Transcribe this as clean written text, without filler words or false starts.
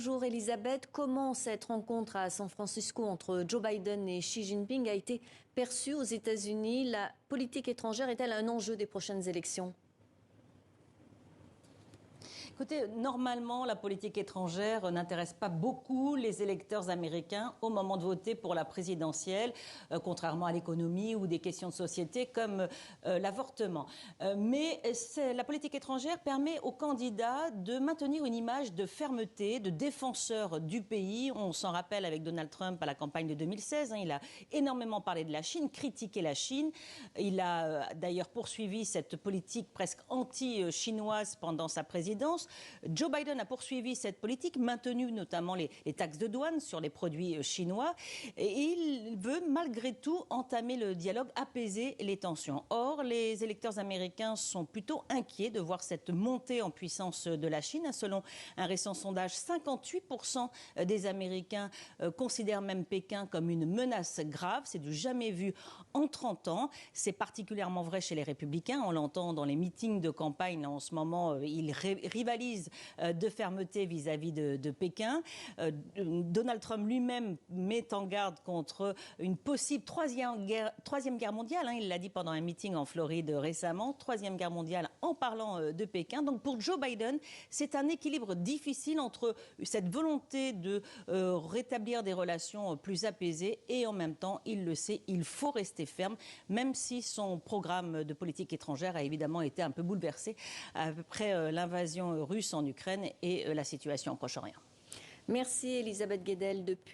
Bonjour Elisabeth, comment cette rencontre à San Francisco entre Joe Biden et Xi Jinping a été perçue aux États-Unis? La politique étrangère est-elle un enjeu des prochaines élections? Écoutez, normalement, la politique étrangère n'intéresse pas beaucoup les électeurs américains au moment de voter pour la présidentielle, contrairement à l'économie ou des questions de société comme l'avortement. Mais la politique étrangère permet aux candidats de maintenir une image de fermeté, de défenseur du pays. On s'en rappelle avec Donald Trump à la campagne de 2016. Il a énormément parlé de la Chine, critiqué la Chine. Il a d'ailleurs poursuivi cette politique presque anti-chinoise pendant sa présidence. Joe Biden a poursuivi cette politique, maintenu notamment les taxes de douane sur les produits chinois. Et il veut malgré tout entamer le dialogue, apaiser les tensions. Or, les électeurs américains sont plutôt inquiets de voir cette montée en puissance de la Chine. Selon un récent sondage, 58% des Américains considèrent même Pékin comme une menace grave. C'est du jamais vu en 30 ans. C'est particulièrement vrai chez les républicains. On l'entend dans les meetings de campagne. En ce moment, ils rivalisent de fermeté vis-à-vis de Pékin. Donald Trump lui-même met en garde contre une possible troisième guerre mondiale. Il l'a dit pendant un meeting en Floride récemment. Troisième guerre mondiale en parlant de Pékin. Donc pour Joe Biden, c'est un équilibre difficile entre cette volonté de rétablir des relations plus apaisées et en même temps, il le sait, il faut rester ferme, même si son programme de politique étrangère a évidemment été un peu bouleversé après l'invasion russe en Ukraine et la situation au Proche-Orient. Merci Elisabeth Guedel depuis